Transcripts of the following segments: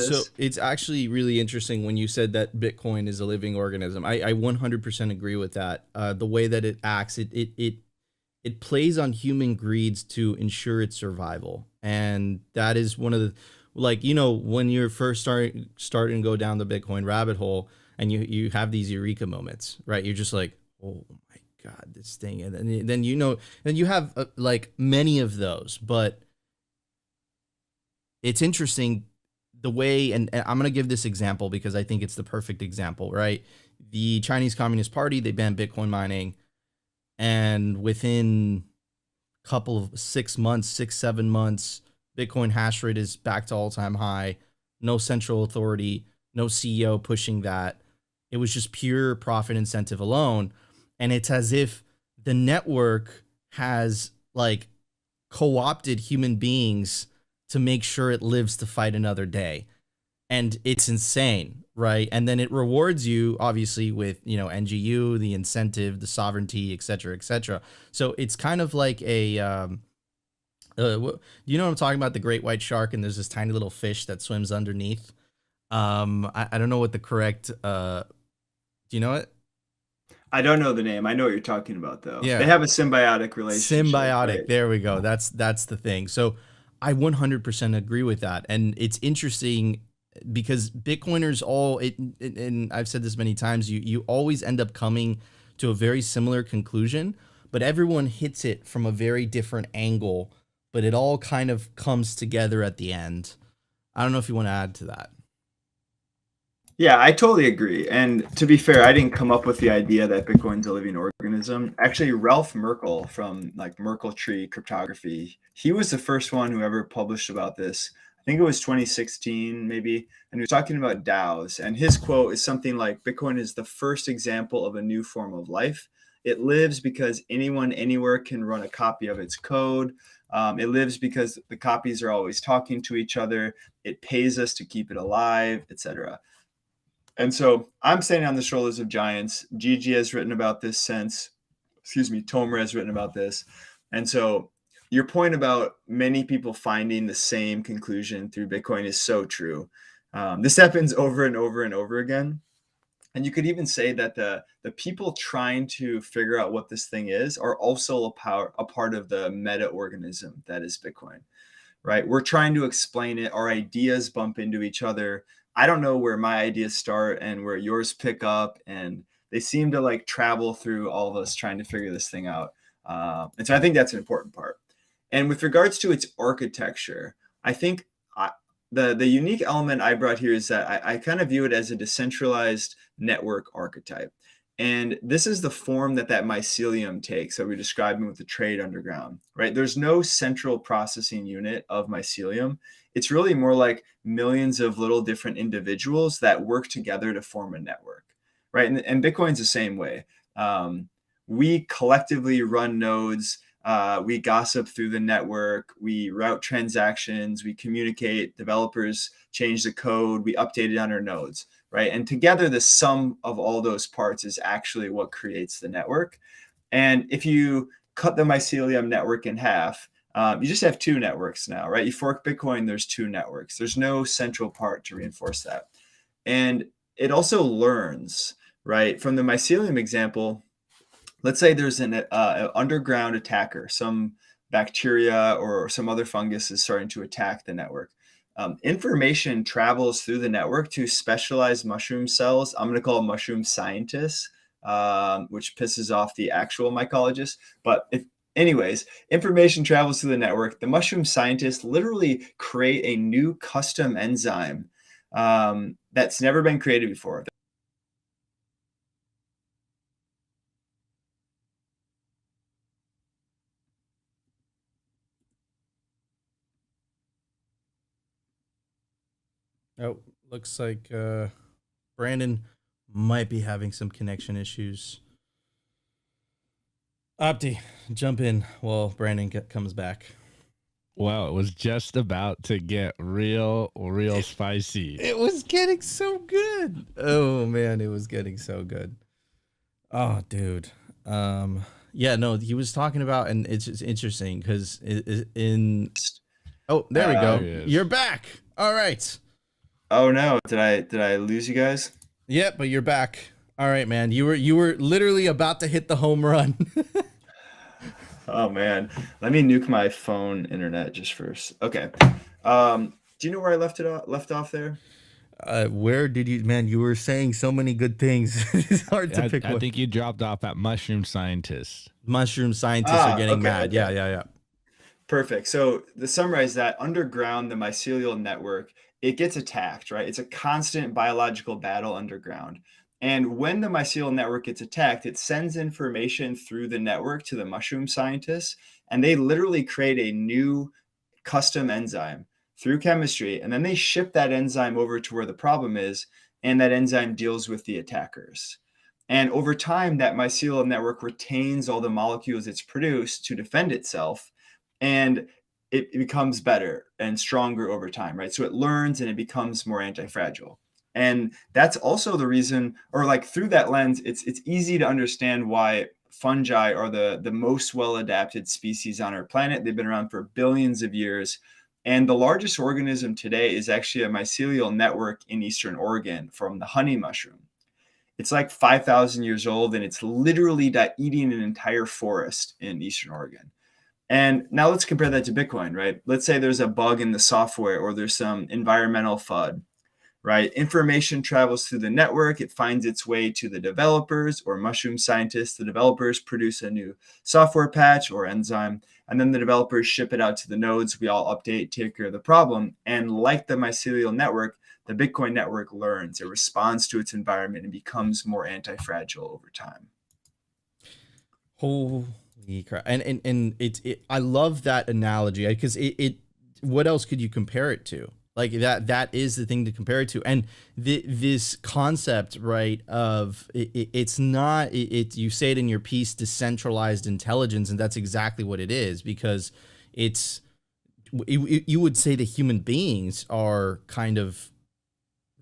So this. it's actually really interesting when you said that Bitcoin is a living organism. I 100% agree with that. The way that it acts, it plays on human greeds to ensure its survival, and that is one of the, like, when you're first starting to go down the Bitcoin rabbit hole, and you have these eureka moments, right? You're just like, oh my god, this thing, and then then you have like many of those, but it's interesting the way, and I'm going to give this example because I think it's the perfect example, right? The Chinese Communist Party, they banned Bitcoin mining, and within a couple of 6 months, 6 7 months, Bitcoin hash rate is back to all-time high. No central authority, no CEO pushing that. It was just pure profit incentive alone, and it's as if the network has like co-opted human beings to make sure it lives to fight another day. And it's insane, right? And then it rewards you obviously with, NGU, the incentive, the sovereignty, et cetera, et cetera. So it's kind of like a you know what I'm talking about, the great white shark, and there's this tiny little fish that swims underneath. I don't know what the correct do you know it? I don't know the name. I know what you're talking about, though. They Yeah. have a symbiotic relationship, Symbiotic. right? There we go. That's the thing. So I 100% agree with that, and it's interesting because Bitcoiners and I've said this many times. You always end up coming to a very similar conclusion, but everyone hits it from a very different angle. But it all kind of comes together at the end. I don't know if you want to add to that. Yeah, I totally agree. And to be fair, I didn't come up with the idea that Bitcoin's a living organism. Actually, Ralph Merkle from like Merkle Tree Cryptography, he was the first one who ever published about this. I think it was 2016, maybe. And he was talking about DAOs. And his quote is something like Bitcoin is the first example of a new form of life. It lives because anyone, anywhere can run a copy of its code. It lives because the copies are always talking to each other. It pays us to keep it alive, etc. And so I'm standing on the shoulders of giants. Gigi has written about this since, excuse me, Tomer has written about this. And so your point about many people finding the same conclusion through Bitcoin is so true. This happens over and over and over again. And you could even say that the people trying to figure out what this thing is are also a part of the meta organism that is Bitcoin, right? We're trying to explain it. Our ideas bump into each other. I don't know where my ideas start and where yours pick up. And they seem to like travel through all of us trying to figure this thing out. And so I think that's an important part. And with regards to its architecture, I think the unique element I brought here is that I kind of view it as a decentralized network archetype. And this is the form that mycelium takes that we're describing with the trade underground, right? There's no central processing unit of mycelium. It's really more like millions of little different individuals that work together to form a network, right? And Bitcoin's the same way. We collectively run nodes. We gossip through the network. We route transactions. We communicate. Developers change the code. We update it on our nodes, right? And together, the sum of all those parts is actually what creates the network. And if you cut the mycelium network in half, you just have two networks now, right? You fork Bitcoin, there's two networks. There's no central part to reinforce that. And it also learns, right? From the mycelium example, let's say there's an underground attacker, some bacteria or some other fungus is starting to attack the network. Information travels through the network to specialized mushroom cells. I'm going to call them mushroom scientists, which pisses off the actual mycologists. But anyways, information travels through the network. The mushroom scientists literally create a new custom enzyme that's never been created before. Oh, looks like Brandon might be having some connection issues. Opti, jump in while Brandon comes back. Well, it was just about to get real spicy. It was getting so good. Oh man, it was getting so good. Oh, dude. Yeah, no, he was talking about, and it's just interesting because in. Oh, there we go. There he is. You're back. All right. Oh no, did I lose you guys? Yep, but you're back. All right, man. You were literally about to hit the home run. Oh man, let me nuke my phone internet just first. Okay. Do you know where I left off there? Where did you, man? You were saying so many good things. It's hard to pick I one. think you dropped off at mushroom scientist. Mushroom scientists are getting Okay, mad. Yeah, okay. yeah, yeah. Perfect. So to summarize that, underground, the mycelial network, it gets attacked, right? It's a constant biological battle underground. And when the mycelial network gets attacked, it sends information through the network to the mushroom scientists, and they literally create a new custom enzyme through chemistry. And then they ship that enzyme over to where the problem is, and that enzyme deals with the attackers. And over time, that mycelial network retains all the molecules it's produced to defend itself, and it becomes better and stronger over time, right? So it learns and it becomes more anti-fragile. And that's also the reason, or like through that lens, it's easy to understand why fungi are the most well-adapted species on our planet. They've been around for billions of years. And the largest organism today is actually a mycelial network in Eastern Oregon from the honey mushroom. It's like 5,000 years old, and it's literally eating an entire forest in Eastern Oregon. And now let's compare that to Bitcoin, right? Let's say there's a bug in the software or there's some environmental FUD, right? Information travels through the network. It finds its way to the developers or mushroom scientists. The developers produce a new software patch or enzyme, and then the developers ship it out to the nodes. We all update, take care of the problem. And like the mycelial network, the Bitcoin network learns, it responds to its environment and becomes more anti-fragile over time. Holy crap! And I love that analogy because it. What else could you compare it to? Like that is the thing to compare it to. And this concept, right? Of it's not it. You say it in your piece, decentralized intelligence, and that's exactly what it is because it's. You would say the human beings are kind of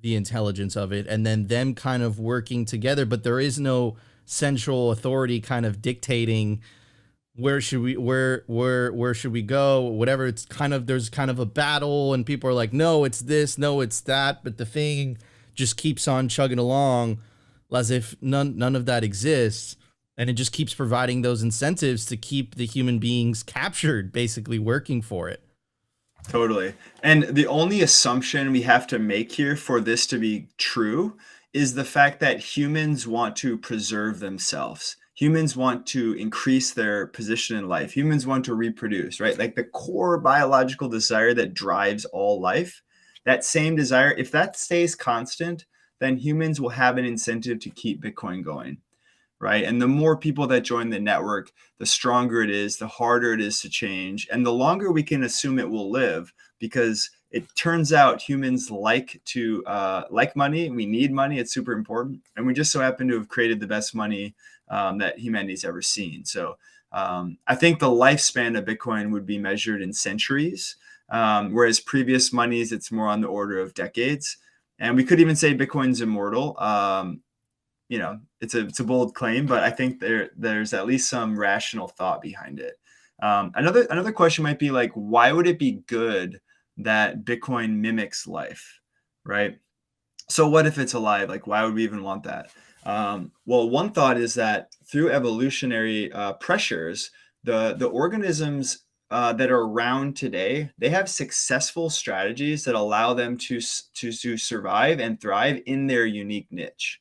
the intelligence of it and then them kind of working together, but there is no central authority kind of dictating where should we go, whatever. It's kind of, there's kind of a battle and people are like, no it's this, no it's that, but the thing just keeps on chugging along as if none of that exists, and it just keeps providing those incentives to keep the human beings captured, basically working for it. Totally. And the only assumption we have to make here for this to be true is the fact that humans want to preserve themselves. Humans want to increase their position in life. Humans want to reproduce, right? Like the core biological desire that drives all life, that same desire, if that stays constant, then humans will have an incentive to keep Bitcoin going, right? And the more people that join the network, the stronger it is, the harder it is to change, and the longer we can assume it will live, because it turns out humans like money. We need money. It's super important, and we just so happen to have created the best money that humanity's ever seen. So I think the lifespan of Bitcoin would be measured in centuries, whereas previous monies, it's more on the order of decades. And we could even say Bitcoin's immortal. It's a bold claim, but I think there's at least some rational thought behind it. Another question might be like, why would it be good that Bitcoin mimics life, right? So what if it's alive? Like, why would we even want that? Well, one thought is that through evolutionary pressures, the organisms that are around today, they have successful strategies that allow them to survive and thrive in their unique niche.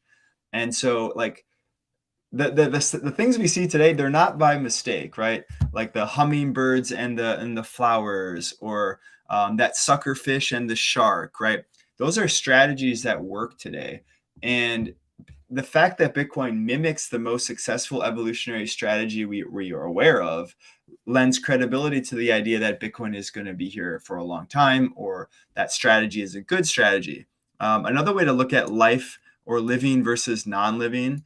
And so, like, the things we see today, they're not by mistake, right? Like the hummingbirds and the flowers, or that sucker fish and the shark, right? Those are strategies that work today. And the fact that Bitcoin mimics the most successful evolutionary strategy we are aware of lends credibility to the idea that Bitcoin is going to be here for a long time, or that strategy is a good strategy. Another way to look at life, or living versus non-living.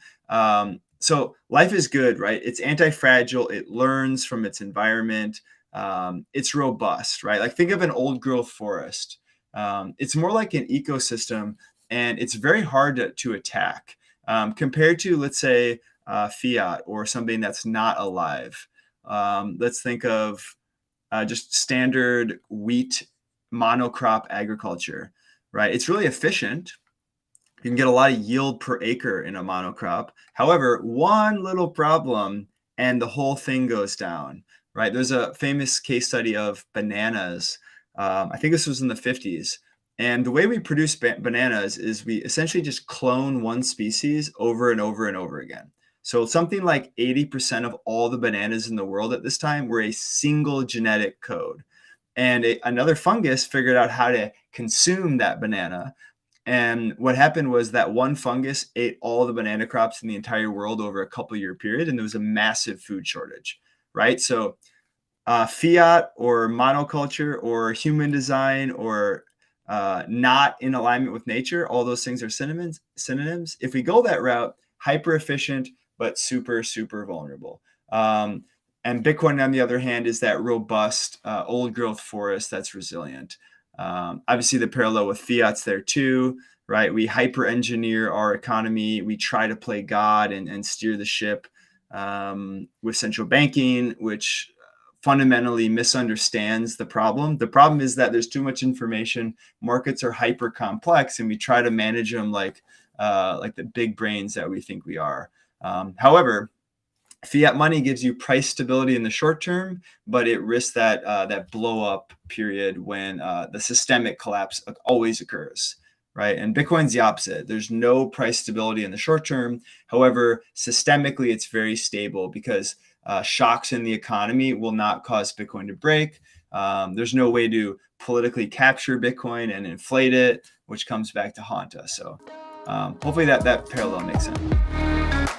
So life is good, right? It's anti-fragile. It learns from its environment. It's robust, right? Like think of an old growth forest. It's more like an ecosystem, and it's very hard to attack compared to, let's say, fiat or something that's not alive. Let's think of just standard wheat monocrop agriculture, right? It's really efficient. You can get a lot of yield per acre in a monocrop. However, one little problem and the whole thing goes down, right? There's a famous case study of bananas. I think this was in the 50s. And the way we produce bananas is we essentially just clone one species over and over and over again. So something like 80% of all the bananas in the world at this time were a single genetic code. And another fungus figured out how to consume that banana. And what happened was that one fungus ate all the banana crops in the entire world over a couple year period, and there was a massive food shortage, right? So fiat or monoculture or human design or not in alignment with nature, all those things are synonyms. If we go that route, hyper efficient, but super, super vulnerable. And Bitcoin, on the other hand, is that robust old growth forest that's resilient. Obviously, the parallel with fiat's there too, right? We hyper engineer our economy. We try to play God and steer the ship with central banking, which fundamentally misunderstands the problem. The problem is that there's too much information. Markets are hyper complex, and we try to manage them like the big brains that we think we are. However, fiat money gives you price stability in the short term, but it risks that blow up period when the systemic collapse always occurs, right? And Bitcoin's the opposite. There's no price stability in the short term. However, systemically, it's very stable because shocks in the economy will not cause Bitcoin to break. There's no way to politically capture Bitcoin and inflate it, which comes back to haunt us. So hopefully that parallel makes sense.